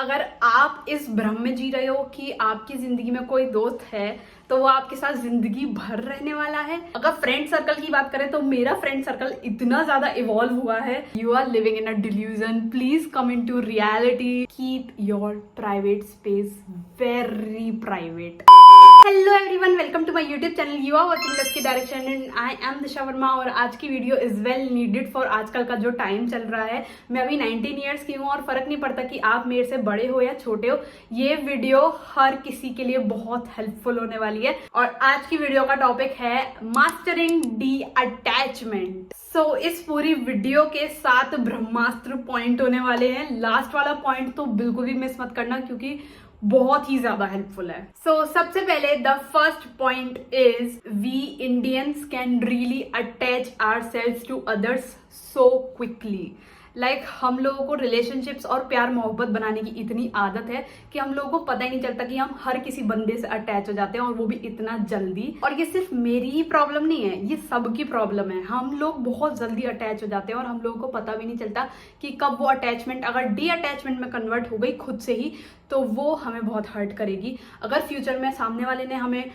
अगर आप इस भ्रम में जी रहे हो कि आपकी जिंदगी में कोई दोस्त है तो वो आपके साथ जिंदगी भर रहने वाला है। अगर फ्रेंड सर्कल की बात करें तो मेरा फ्रेंड सर्कल इतना ज्यादा इवॉल्व हुआ है। You are living in a delusion, please come in to reality, keep your private space very private. Hello everyone, welcome to my YouTube channel. You are watching Laski direction and I am Disha Verma. और आज की video is well needed for आजकल का जो time चल रहा है। मैं अभी 19 ईयर्स की हूँ और फर्क नहीं पड़ता कि आप मेरे से बड़े हो या छोटे हो, ये वीडियो हर किसी के लिए बहुत हेल्पफुल होने वाली है। और आज की वीडियो का टॉपिक है मास्टरिंग डी अटैचमेंट। सो इस पूरी वीडियो के 7 ब्रह्मास्त्र पॉइंट होने वाले हैं। लास्ट वाला पॉइंट तो बिल्कुल भी मिस मत करना क्योंकि बहुत ही ज्यादा हेल्पफुल है। सो सबसे पहले the first point is we Indians can really attach ourselves to others so quickly. Like हम लोगों को रिलेशनशिप्स और प्यार मोहब्बत बनाने की इतनी आदत है कि हम लोगों को पता ही नहीं चलता कि हम हर किसी बंदे से अटैच हो जाते हैं, और वो भी इतना जल्दी। और ये सिर्फ मेरी ही प्रॉब्लम नहीं है, ये सबकी प्रॉब्लम है। हम लोग बहुत जल्दी अटैच हो जाते हैं और हम लोगों को पता भी नहीं चलता कि कब वो अटैचमेंट अगर डी अटैचमेंट में कन्वर्ट हो गई खुद से ही तो वो हमें बहुत हर्ट करेगी। अगर फ्यूचर में सामने वाले ने हमें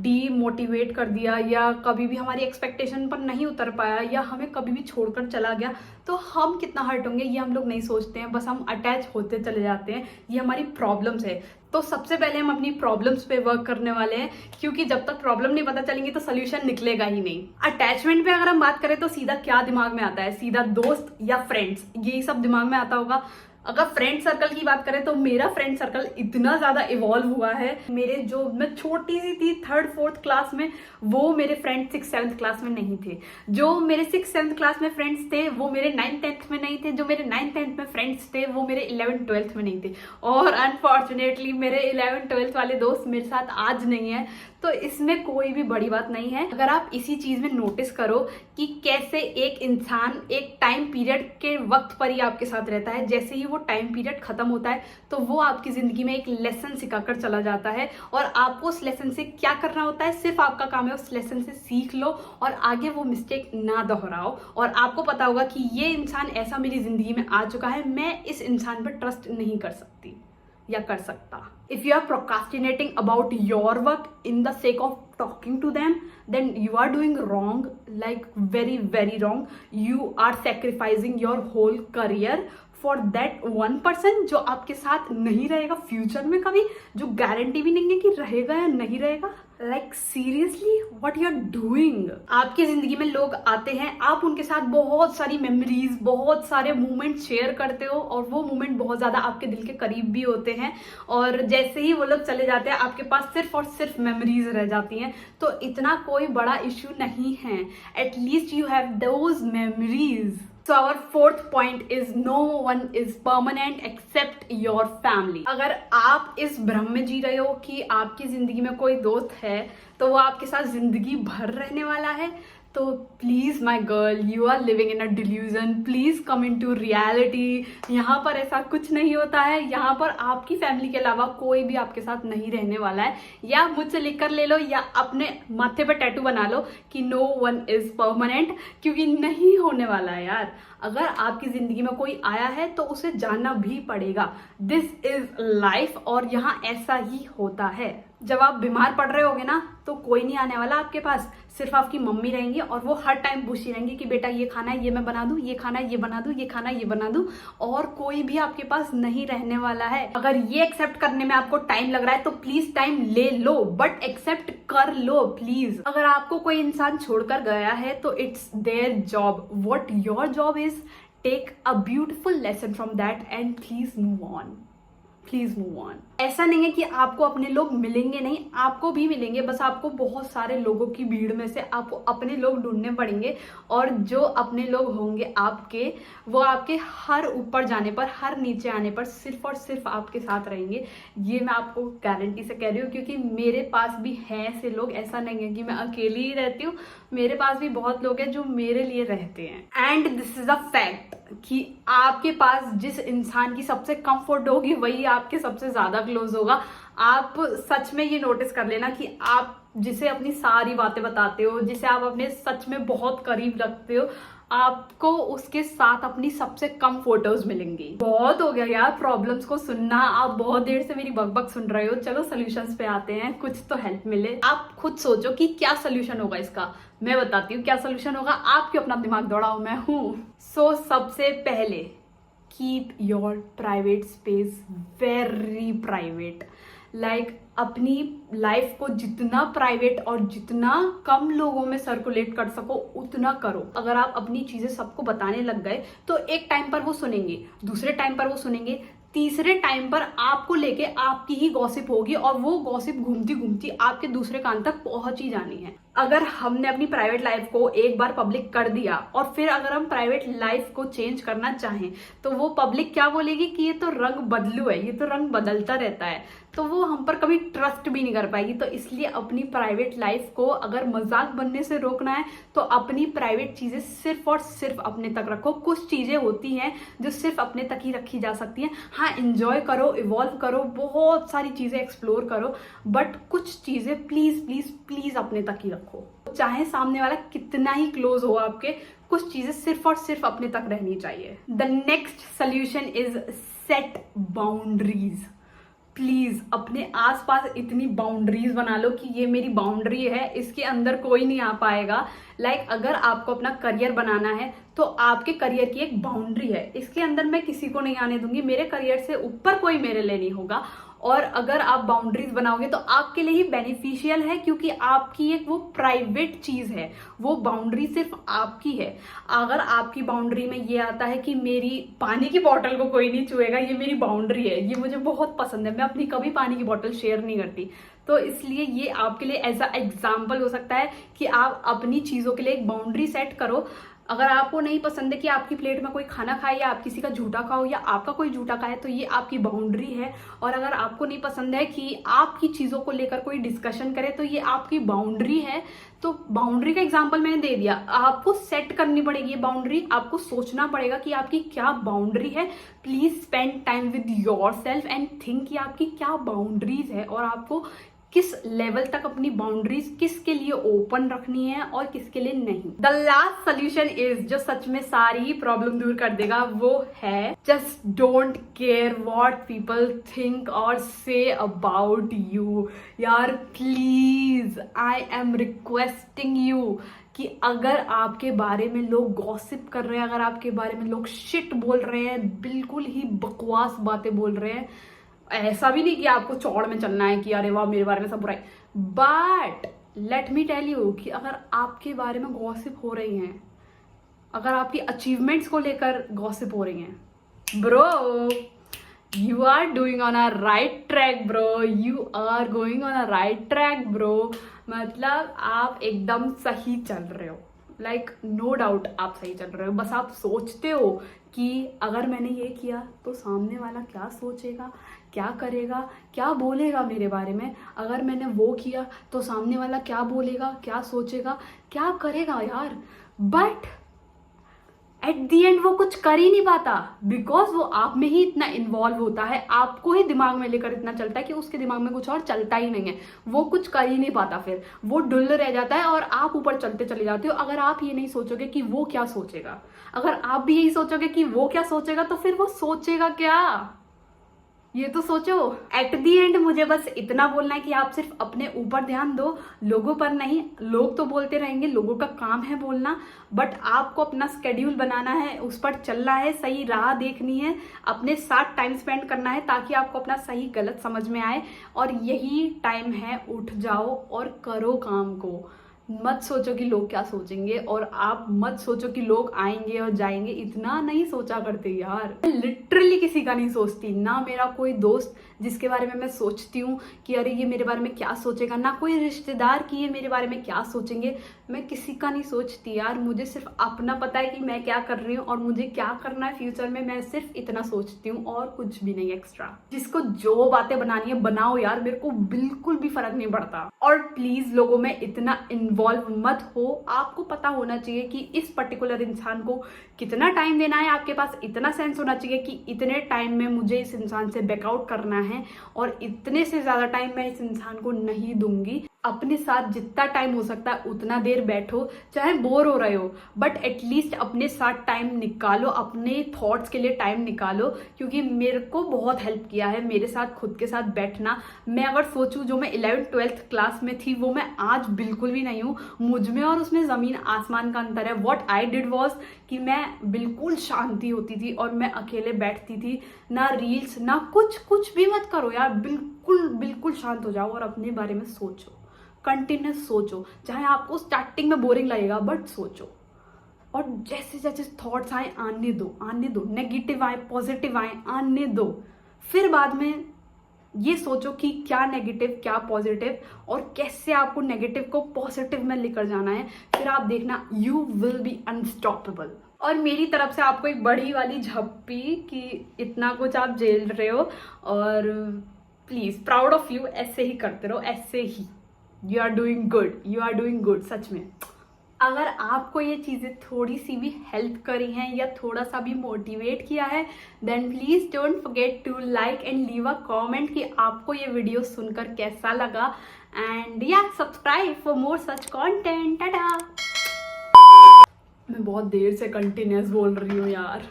डीमोटिवेट कर दिया या कभी भी हमारी एक्सपेक्टेशन पर नहीं उतर पाया या हमें कभी भी छोड़कर चला गया तो हम कितना हर्ट होंगे ये हम लोग नहीं सोचते हैं, बस हम अटैच होते चले जाते हैं। ये हमारी प्रॉब्लम्स है। तो सबसे पहले हम अपनी प्रॉब्लम्स पे वर्क करने वाले हैं क्योंकि जब तक प्रॉब्लम नहीं पता चलेंगी तो सोल्यूशन निकलेगा ही नहीं। अटैचमेंट पे अगर हम बात करें तो सीधा क्या दिमाग में आता है? सीधा दोस्त या फ्रेंड्स, यही सब दिमाग में आता होगा। अगर फ्रेंड सर्कल की बात करें तो मेरा फ्रेंड सर्कल इतना ज्यादा इवॉल्व हुआ है। मेरे जो मैं छोटी सी थी 3rd 4th क्लास में, वो मेरे फ्रेंड 6th 7th क्लास में नहीं थे। जो मेरे 6th 7th क्लास में फ्रेंड्स थे वो मेरे 9th 10th में नहीं थे। जो मेरे 9th 10th में फ्रेंड्स थे वो मेरे 11th 12th में नहीं थे। और अनफॉर्चुनेटली मेरे 11th 12th वाले दोस्त मेरे साथ आज नहीं है। तो इसमें कोई भी बड़ी बात नहीं है। अगर आप इसी चीज में नोटिस करो कि कैसे एक इंसान एक टाइम पीरियड के वक्त पर ही आपके साथ रहता है, जैसे ही वो टाइम पीरियड खत्म होता है तो वो आपकी जिंदगी में एक लेसन सिखाकर चला जाता है। और आपको उस लेसन से क्या करना होता है, सिर्फ आपका काम है उस लेसन से सीख लो और आगे वो मिस्टेक ना दोहराओ। और आपको पता होगा कि ये इंसान ऐसा मेरी जिंदगी में आ चुका है, मैं इस इंसान पर ट्रस्ट नहीं कर सकती या कर सकता। If you are procrastinating about your work in the sake of talking to them, then you are doing wrong, like very, very wrong. You are sacrificing your whole career for that one person जो आपके साथ नहीं रहेगा future में कभी, जो guarantee भी नहीं है कि रहेगा या नहीं रहेगा। Like seriously what you are doing. आपकी जिंदगी में लोग आते हैं, आप उनके साथ बहुत सारी मेमोरीज, बहुत सारे मोमेंट शेयर करते हो और वो मोमेंट बहुत ज्यादा आपके दिल के करीब भी होते हैं। और जैसे ही वो लोग चले जाते हैं आपके पास सिर्फ और सिर्फ मेमोरीज रह जाती हैं। तो इतना कोई बड़ा इश्यू नहीं है, at least you have those memories. So our 4th point is no one is permanent except your family. अगर आप इस भ्रम में जी रहे हो कि आपकी जिंदगी में कोई दोस्त है तो वो आपके साथ जिंदगी भर रहने वाला है, तो please my girl, you are living in a delusion, please come in to reality. यहाँ पर ऐसा कुछ नहीं होता है। यहाँ पर आपकी फैमिली के अलावा कोई भी आपके साथ नहीं रहने वाला है। या मुझसे लिख कर ले लो या अपने माथे पर टैटू बना लो कि नो वन इज परमानेंट, क्योंकि नहीं होने वाला है यार। अगर आपकी जिंदगी में कोई आया है तो उसे जानना भी पड़ेगा। दिस इज लाइफ और यहाँ ऐसा ही होता है। जब आप बीमार पड़ रहे होगे ना तो कोई नहीं आने वाला आपके पास, सिर्फ आपकी मम्मी रहेंगी और वो हर टाइम पूछती रहेंगी कि बेटा ये खाना है ये मैं बना दूं, ये खाना है ये बना दूं, ये खाना है ये बना दूं। और कोई भी आपके पास नहीं रहने वाला है। अगर ये एक्सेप्ट करने में आपको टाइम लग रहा है तो प्लीज टाइम ले लो, बट एक्सेप्ट कर लो प्लीज। अगर आपको कोई इंसान छोड़कर गया है तो it's their job, what your job is, take a beautiful lesson from that and please move on, please move on. ऐसा नहीं है कि आपको अपने लोग मिलेंगे नहीं, आपको भी मिलेंगे, बस आपको बहुत सारे लोगों की भीड़ में से आपको अपने लोग ढूंढने पड़ेंगे। और जो अपने लोग होंगे आपके, वो आपके हर ऊपर जाने पर, हर नीचे आने पर सिर्फ और सिर्फ आपके साथ रहेंगे। ये मैं आपको गारंटी से कह रही हूँ क्योंकि मेरे पास भी हैं ऐसे लोग। ऐसा नहीं है कि मैं अकेली ही रहती हूँ, मेरे पास भी बहुत लोग हैं जो मेरे लिए रहते हैं। And this is a fact कि आपके पास जिस इंसान की सबसे कंफर्ट होगी वही आपके सबसे ज्यादा क्लोज होगा। आप सच में ये नोटिस कर लेना कि आप जिसे अपनी सारी बातें बताते हो, जिसे आप अपने सच में बहुत करीब रखते हो, आपको उसके साथ अपनी सबसे कम फोटोज मिलेंगी। बहुत हो गया यार प्रॉब्लम्स को सुनना, आप बहुत देर से मेरी बकबक सुन रहे हो। चलो सोल्यूशंस पे आते हैं, कुछ तो हेल्प मिले। आप खुद सोचो कि क्या सोल्यूशन होगा इसका। मैं बताती हूँ क्या सोल्यूशन होगा, आप क्यों अपना दिमाग दौड़ाओ, मैं हूँ। सबसे पहले keep your private space very private. Like अपनी लाइफ को जितना प्राइवेट और जितना कम लोगों में सर्कुलेट कर सको उतना करो। अगर आप अपनी चीजें सबको बताने लग गए तो एक टाइम पर वो सुनेंगे, दूसरे टाइम पर वो सुनेंगे, तीसरे टाइम पर आपको लेके आपकी ही गॉसिप होगी और वो गॉसिप घूमती घूमती आपके दूसरे कान तक पहुंच ही जानी है। अगर हमने अपनी प्राइवेट लाइफ को एक बार पब्लिक कर दिया और फिर अगर हम प्राइवेट लाइफ को चेंज करना चाहें तो वो पब्लिक क्या बोलेगी कि ये तो रंग बदलू है, ये तो रंग बदलता रहता है, तो वो हम पर कभी ट्रस्ट भी नहीं कर पाएगी। तो इसलिए अपनी प्राइवेट लाइफ को अगर मजाक बनने से रोकना है तो अपनी प्राइवेट चीजें सिर्फ और सिर्फ अपने तक रखो। कुछ चीजें होती हैं जो सिर्फ अपने तक ही रखी जा सकती हैं। हाँ, एंजॉय करो, इवॉल्व करो, बहुत सारी चीजें एक्सप्लोर करो, बट कुछ चीजें प्लीज प्लीज प्लीज अपने तक ही रखो। चाहे सामने वाला कितना ही क्लोज हो आपके, कुछ चीजें सिर्फ और सिर्फ अपने तक रहनी चाहिए। The next solution is set boundaries. Please अपने आसपास इतनी बाउंड्रीज बना लो कि ये मेरी बाउंड्री है, इसके अंदर कोई नहीं आ पाएगा। लाइक अगर आपको अपना करियर बनाना है तो आपके करियर की एक बाउंड्री है, इसके अंदर मैं किसी को नहीं आने दूंगी, मेरे करियर से ऊपर कोई मेरे लिए नहीं होगा। और अगर आप बाउंड्रीज बनाओगे तो आपके लिए ही बेनिफिशियल है, क्योंकि आपकी एक वो प्राइवेट चीज है, वो बाउंड्री सिर्फ आपकी है। अगर आपकी बाउंड्री में ये आता है कि मेरी पानी की बोतल को कोई नहीं छुएगा, ये मेरी बाउंड्री है, ये मुझे बहुत पसंद है, मैं अपनी कभी पानी की बोतल शेयर नहीं करती, तो इसलिए ये आपके लिए एज अ एग्जाम्पल हो सकता है कि आप अपनी चीजों के लिए एक बाउंड्री सेट करो। अगर आपको नहीं पसंद है कि आपकी प्लेट में कोई खाना खाए या आप किसी का झूठा खाओ या आपका कोई झूठा खाए, तो ये आपकी बाउंड्री है। और अगर आपको नहीं पसंद है कि आपकी चीजों को लेकर कोई डिस्कशन करे, तो ये आपकी बाउंड्री है। तो बाउंड्री का एग्जांपल मैंने दे दिया, आपको सेट करनी पड़ेगी ये बाउंड्री, आपको सोचना पड़ेगा कि आपकी क्या बाउंड्री है। Please spend time with yourself and think कि आपकी क्या बाउंड्रीज है और आपको किस लेवल तक अपनी बाउंड्रीज किसके लिए ओपन रखनी है और किसके लिए नहीं। द लास्ट सोल्यूशन इज, जो सच में सारी प्रॉब्लम दूर कर देगा, वो है just don't care what people think और से अबाउट यू। यार please, I am requesting you कि अगर आपके बारे में लोग गॉसिप कर रहे हैं, अगर आपके बारे में लोग शिट बोल रहे हैं, बिल्कुल ही बकवास बातें बोल रहे हैं, ऐसा भी नहीं कि आपको चौड़ में चलना है कि अरे वाह मेरे बारे में सब बुराई, but let me tell you कि अगर आपके बारे में गॉसिप हो रही हैं, अगर आपकी अचीवमेंट्स को लेकर गॉसिप हो रही हैं, bro you are doing on a right track bro, you are going on a right track bro. मतलब आप एकदम सही चल रहे हो, लाइक नो डाउट आप सही चल रहे हो। बस आप सोचते हो कि अगर मैंने ये किया तो सामने वाला क्या सोचेगा, क्या करेगा, क्या बोलेगा मेरे बारे में। अगर मैंने वो किया तो सामने वाला क्या बोलेगा, क्या सोचेगा, क्या करेगा यार। बट एट दी एंड वो कुछ कर ही नहीं पाता, बिकॉज वो आप में ही इतना इन्वॉल्व होता है, आपको ही दिमाग में लेकर इतना चलता है कि उसके दिमाग में कुछ और चलता ही नहीं है, वो कुछ कर ही नहीं पाता, फिर वो डुल रह जाता है और आप ऊपर चलते चले जाते हो। अगर आप ये नहीं सोचोगे कि वो क्या सोचेगा, अगर आप भी यही सोचोगे कि वो क्या सोचेगा, तो फिर वो सोचेगा क्या, ये तो सोचो। एट दी एंड मुझे बस इतना बोलना है कि आप सिर्फ अपने ऊपर ध्यान दो, लोगों पर नहीं। लोग तो बोलते रहेंगे, लोगों का काम है बोलना, बट आपको अपना स्केड्यूल बनाना है, उस पर चलना है, सही राह देखनी है, अपने साथ टाइम स्पेंड करना है ताकि आपको अपना सही गलत समझ में आए। और यही टाइम है, उठ जाओ और करो काम को। मत सोचो कि लोग क्या सोचेंगे, और आप मत सोचो कि लोग आएंगे और जाएंगे, इतना नहीं सोचा करते यार। लिटरली किसी का नहीं सोचती, ना मेरा कोई दोस्त जिसके बारे में मैं सोचती हूँ कि अरे ये मेरे बारे में क्या सोचेगा, ना कोई रिश्तेदार कि ये मेरे बारे में क्या सोचेंगे, मैं किसी का नहीं सोचती यार। मुझे सिर्फ अपना पता है कि मैं क्या कर रही हूँ और मुझे क्या करना है फ्यूचर में, मैं सिर्फ इतना सोचती हूँ और कुछ भी नहीं एक्स्ट्रा। जिसको जो बातें बनानी है बनाओ यार, मेरे को बिल्कुल भी फर्क नहीं पड़ता। और प्लीज लोगों में इतना इन्वॉल्व मत हो, आपको पता होना चाहिए कि इस पर्टिकुलर इंसान को कितना टाइम देना है, आपके पास इतना सेंस होना चाहिए कि इतने टाइम में मुझे इस इंसान से बैकआउट करना है और इतने से ज्यादा टाइम मैं इस इंसान को नहीं दूंगी। अपने साथ जितना टाइम हो सकता है उतना देर बैठो, चाहे बोर हो रहे हो बट एटलीस्ट अपने साथ टाइम निकालो, अपने थॉट्स के लिए टाइम निकालो। क्योंकि मेरे को बहुत हेल्प किया है मेरे साथ खुद के साथ बैठना। मैं अगर सोचूं जो मैं 11th-12th क्लास में थी वो मैं आज बिल्कुल भी नहीं हूँ। मुझ में और उसमें ज़मीन आसमान का अंतर है। वॉट आई डिड वॉज कि मैं बिल्कुल शांति होती थी और मैं अकेले बैठती थी, ना रील्स ना कुछ भी मत करो यार, बिल्कुल बिल्कुल शांत हो जाओ और अपने बारे में सोचो, कंटिन्यूस सोचो। चाहे आपको स्टार्टिंग में बोरिंग लगेगा बट सोचो, और जैसे जैसे थॉट्स आए आने दो, नेगेटिव आए पॉजिटिव आए आने दो। फिर बाद में ये सोचो कि क्या नेगेटिव क्या पॉजिटिव और कैसे आपको नेगेटिव को पॉजिटिव में लेकर जाना है। फिर आप देखना यू विल बी अनस्टॉपेबल। और मेरी तरफ से आपको एक बड़ी वाली झप्पी कि इतना कुछ आप झेल रहे हो, और प्लीज प्राउड ऑफ यू, ऐसे ही करते रहो, ऐसे ही। यू आर डूइंग गुड सच में। अगर आपको ये चीज़ें थोड़ी सी भी हेल्प करी हैं या थोड़ा सा भी मोटिवेट किया है then please don't forget to like and leave a comment कि आपको ये वीडियो सुनकर कैसा लगा। एंड या subscribe for more such content. Tata. मैं बहुत देर से कंटिन्यूस बोल रही हूँ यार।